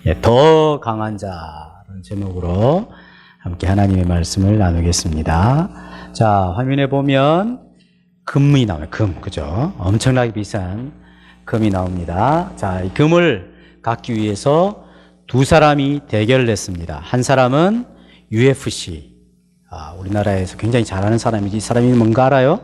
예, 더 강한 자라는 제목으로 함께 하나님의 말씀을 나누겠습니다. 자, 화면에 보면 금이 나와요. 금, 그죠? 엄청나게 비싼 금이 나옵니다. 자, 이 금을 갖기 위해서 두 사람이 대결을 했습니다. 한 사람은 UFC, 우리나라에서 굉장히 잘하는 사람이지. 이 사람이 뭔가 알아요?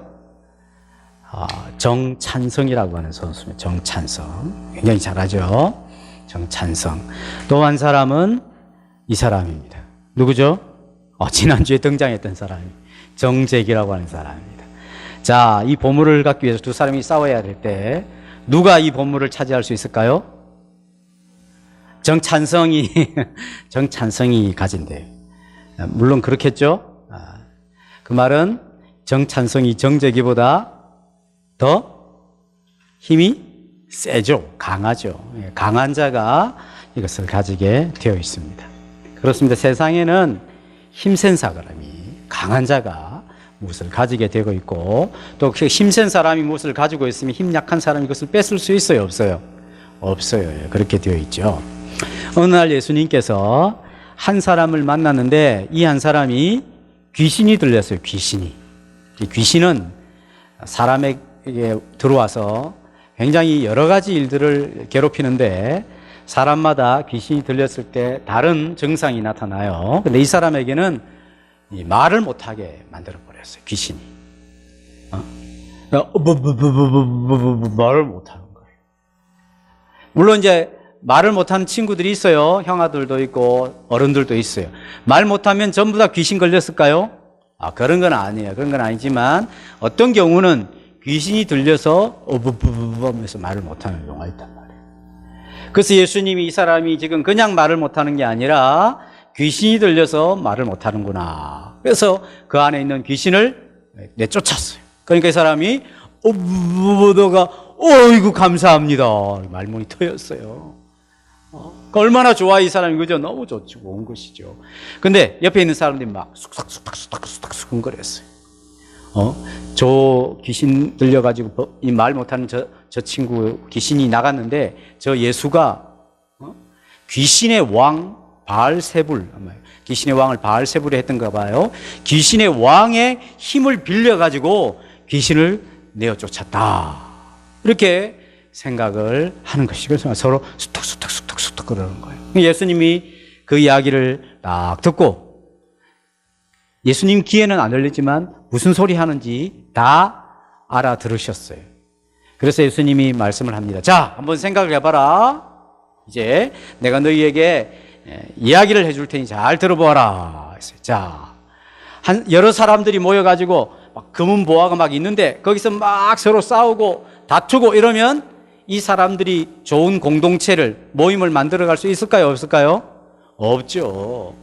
정찬성이라고 하는 선수입니다. 정찬성. 굉장히 잘하죠. 정찬성. 또 한 사람은 이 사람입니다. 누구죠? 지난주에 등장했던 사람이 정재기라고 하는 사람입니다. 자, 이 보물을 갖기 위해서 두 사람이 싸워야 될 때 누가 이 보물을 차지할 수 있을까요? 정찬성이 가진대요. 물론 그렇겠죠. 그 말은 정찬성이 정재기보다 더 힘이 세죠. 강하죠. 강한 자가 이것을 가지게 되어 있습니다. 그렇습니다. 세상에는 힘센 사람이, 강한 자가 무엇을 가지게 되고 있고, 또 힘센 사람이 무엇을 가지고 있으면 힘 약한 사람이 이것을 뺏을 수 있어요? 없어요? 없어요. 그렇게 되어 있죠. 어느 날 예수님께서 한 사람을 만났는데 이 한 사람이 귀신이 들렸어요. 귀신이. 귀신은 사람에게 들어와서 굉장히 여러 가지 일들을 괴롭히는데 사람마다 귀신이 들렸을 때 다른 증상이 나타나요. 근데 이 사람에게는 말을 못하게 만들어버렸어요. 귀신이. 말을 못하는 거예요. 물론 이제 말을 못하는 친구들이 있어요. 형아들도 있고 어른들도 있어요. 말 못하면 전부 다 귀신 걸렸을까요? 그런 건 아니에요. 그런 건 아니지만 어떤 경우는 귀신이 들려서 하면서 말을 못하는 경우가 있단 말이에요. 그래서 예수님이 이 사람이 지금 그냥 말을 못하는 게 아니라 귀신이 들려서 말을 못하는구나. 그래서 그 안에 있는 귀신을 내쫓았어요. 그러니까 이 사람이 너가 어이구 감사합니다. 말문이 터였어요. 얼마나 좋아 이 사람이, 그죠? 너무 좋죠. 온 것이죠. 근데 옆에 있는 사람들이 막 쑥삭 수근거렸어요. 저 귀신 들려가지고 이 말 못하는 저 친구 귀신이 나갔는데 저 예수가 귀신의 왕 바알세불, 귀신의 왕을 바알세불에 했던가 봐요. 귀신의 왕의 힘을 빌려가지고 귀신을 내어쫓았다. 이렇게 생각을 하는 것이. 그래서 서로 수덕 그러는 거예요. 예수님이 그 이야기를 딱 듣고 예수님 귀에는 안 들리지만 무슨 소리 하는지 다 알아들으셨어요. 그래서 예수님이 말씀을 합니다. 자, 한번 생각을 해봐라. 이제 내가 너희에게 이야기를 해줄 테니 잘 들어보아라. 자, 여러 사람들이 모여가지고 막 금은 보화가 막 있는데 거기서 막 서로 싸우고 다투고 이러면 이 사람들이 좋은 공동체를, 모임을 만들어갈 수 있을까요? 없을까요? 없죠.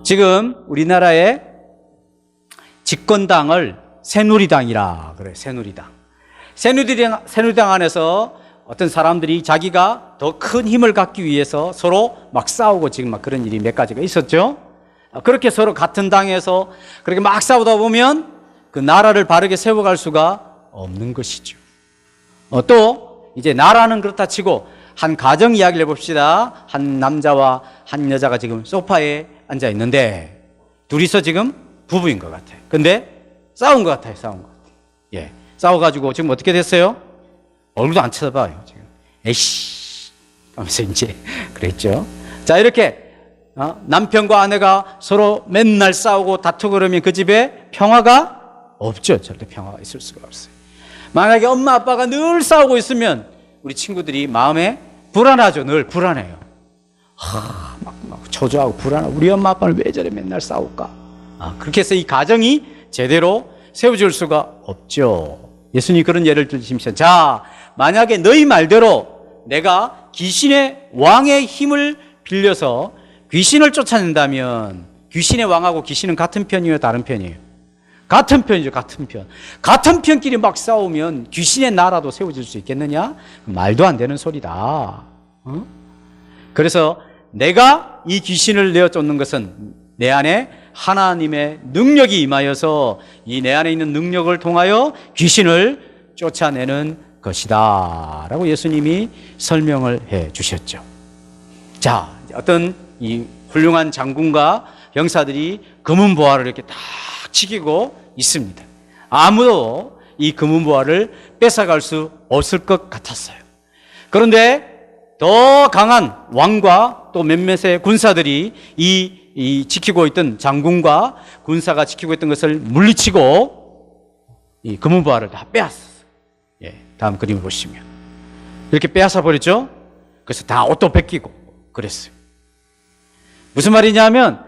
지금 우리나라의 집권당을 새누리당이라 그래요. 새누리당 안에서 어떤 사람들이 자기가 더 큰 힘을 갖기 위해서 서로 막 싸우고 지금 막 그런 일이 몇 가지가 있었죠. 그렇게 서로 같은 당에서 그렇게 막 싸우다 보면 그 나라를 바르게 세워갈 수가 없는 것이죠. 또 이제 나라는 그렇다 치고 한 가정 이야기를 해봅시다. 한 남자와 한 여자가 지금 소파에 앉아 있는데 둘이서 지금 부부인 것 같아요. 근데 싸운 것 같아요. 예, 싸워가지고 지금 어떻게 됐어요? 얼굴도 안 쳐다봐요. 지금 에이씨 하면서 이제 그랬죠. 자, 이렇게 남편과 아내가 서로 맨날 싸우고 다투고 그러면 그 집에 평화가 없죠. 절대 평화가 있을 수가 없어요. 만약에 엄마 아빠가 늘 싸우고 있으면 우리 친구들이 마음에 불안하죠. 늘 불안해요. 막 초조하고 불안하고 우리 엄마 아빠는 왜 저래 맨날 싸울까? 그렇게 해서 이 가정이 제대로 세워질 수가 없죠. 예수님이 그런 예를 들으시면서 자, 만약에 너희 말대로 내가 귀신의 왕의 힘을 빌려서 귀신을 쫓아낸다면 귀신의 왕하고 귀신은 같은 편이에요? 다른 편이에요? 같은 편이죠. 같은 편끼리 막 싸우면 귀신의 나라도 세워질 수 있겠느냐? 말도 안 되는 소리다. 그래서 내가 이 귀신을 내어쫓는 것은 내 안에 하나님의 능력이 임하여서 이 내 안에 있는 능력을 통하여 귀신을 쫓아내는 것이다 라고 예수님이 설명을 해 주셨죠. 자, 어떤 이 훌륭한 장군과 병사들이 금은 보화를 이렇게 딱 지키고 있습니다. 아무도 이 금은 보화를 뺏어갈 수 없을 것 같았어요. 그런데 더 강한 왕과 또 몇몇의 군사들이 이 지키고 있던 장군과 군사가 지키고 있던 것을 물리치고 이 금은 보화를 다 빼앗았어요. 예, 다음 그림을 보시면 이렇게 빼앗아 버렸죠. 그래서 다 옷도 벗기고 그랬어요. 무슨 말이냐면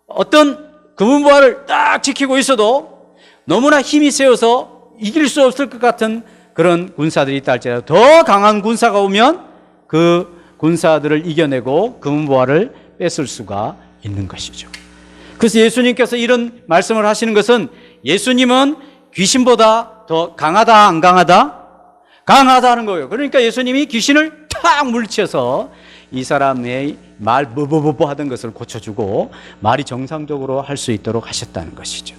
어떤 금은 보화를 딱 지키고 있어도 너무나 힘이 세어서 이길 수 없을 것 같은 그런 군사들이 있다 할지라도 더 강한 군사가 오면 그 군사들을 이겨내고 금은 보화를 뺏을 수가 있는 것이죠. 그래서 예수님께서 이런 말씀을 하시는 것은 예수님은 귀신보다 더 강하다 안 강하다? 강하다는 거예요. 그러니까 예수님이 귀신을 탁 물리쳐서 이 사람의 말 뭐뭐뭐 하던 것을 고쳐주고 말이 정상적으로 할 수 있도록 하셨다는 것이죠.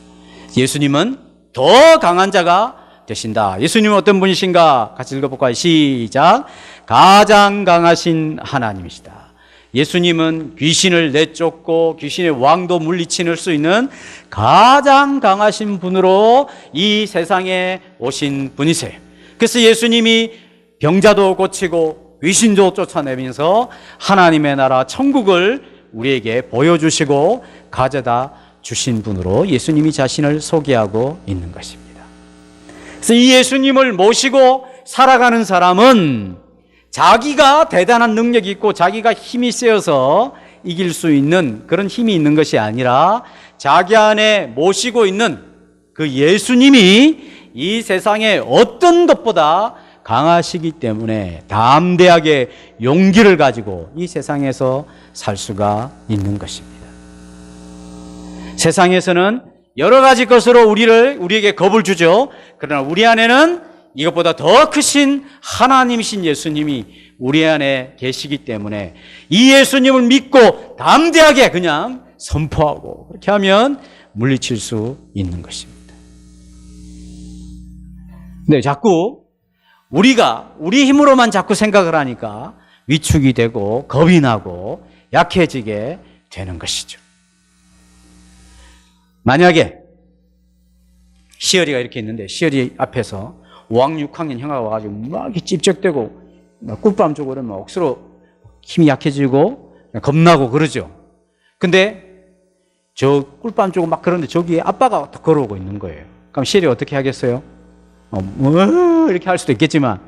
예수님은 더 강한 자가 되신다. 예수님은 어떤 분이신가? 같이 읽어볼까요? 시작. 가장 강하신 하나님이시다. 예수님은 귀신을 내쫓고 귀신의 왕도 물리칠 수 있는 가장 강하신 분으로 이 세상에 오신 분이세요. 그래서 예수님이 병자도 고치고 귀신도 쫓아내면서 하나님의 나라 천국을 우리에게 보여주시고 가져다 주신 분으로 예수님이 자신을 소개하고 있는 것입니다. 그래서 이 예수님을 모시고 살아가는 사람은 자기가 대단한 능력이 있고 자기가 힘이 세어서 이길 수 있는 그런 힘이 있는 것이 아니라 자기 안에 모시고 있는 그 예수님이 이 세상에 어떤 것보다 강하시기 때문에 담대하게 용기를 가지고 이 세상에서 살 수가 있는 것입니다. 세상에서는 여러 가지 것으로 우리에게 겁을 주죠. 그러나 우리 안에는 이것보다 더 크신 하나님이신 예수님이 우리 안에 계시기 때문에 이 예수님을 믿고 담대하게 그냥 선포하고 그렇게 하면 물리칠 수 있는 것입니다. 네, 자꾸 우리가 우리 힘으로만 자꾸 생각을 하니까 위축이 되고 겁이 나고 약해지게 되는 것이죠. 만약에 시어리가 이렇게 있는데 시어리 앞에서 5학년, 6학년 형아가 와가지고 막 찝쩍대고 꿀밤 주고 그러면 억수로 힘이 약해지고 겁나고 그러죠. 근데 저 꿀밤 주고 막 그러는데 저기에 아빠가 걸어오고 있는 거예요. 그럼 시어리가 어떻게 하겠어요? 이렇게 할 수도 있겠지만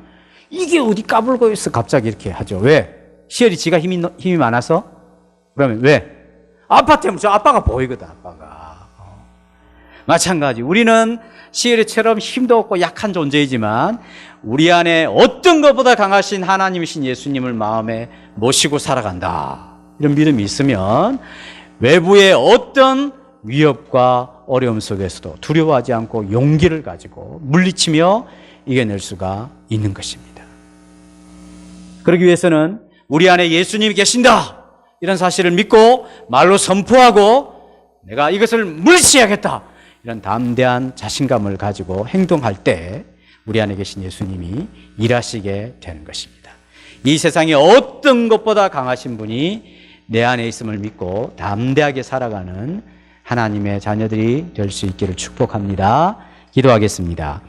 이게 어디 까불고 있어 갑자기 이렇게 하죠. 왜? 시어리 지가 힘이 많아서? 그러면 왜? 아빠 때문에 저 아빠가 보이거든. 아빠가. 마찬가지 우리는 시어리처럼 힘도 없고 약한 존재이지만 우리 안에 어떤 것보다 강하신 하나님이신 예수님을 마음에 모시고 살아간다. 이런 믿음이 있으면 외부의 어떤 위협과 어려움 속에서도 두려워하지 않고 용기를 가지고 물리치며 이겨낼 수가 있는 것입니다. 그러기 위해서는 우리 안에 예수님이 계신다 이런 사실을 믿고 말로 선포하고 내가 이것을 물리쳐야겠다 이런 담대한 자신감을 가지고 행동할 때 우리 안에 계신 예수님이 일하시게 되는 것입니다. 이 세상에 어떤 것보다 강하신 분이 내 안에 있음을 믿고 담대하게 살아가는 하나님의 자녀들이 될 수 있기를 축복합니다. 기도하겠습니다.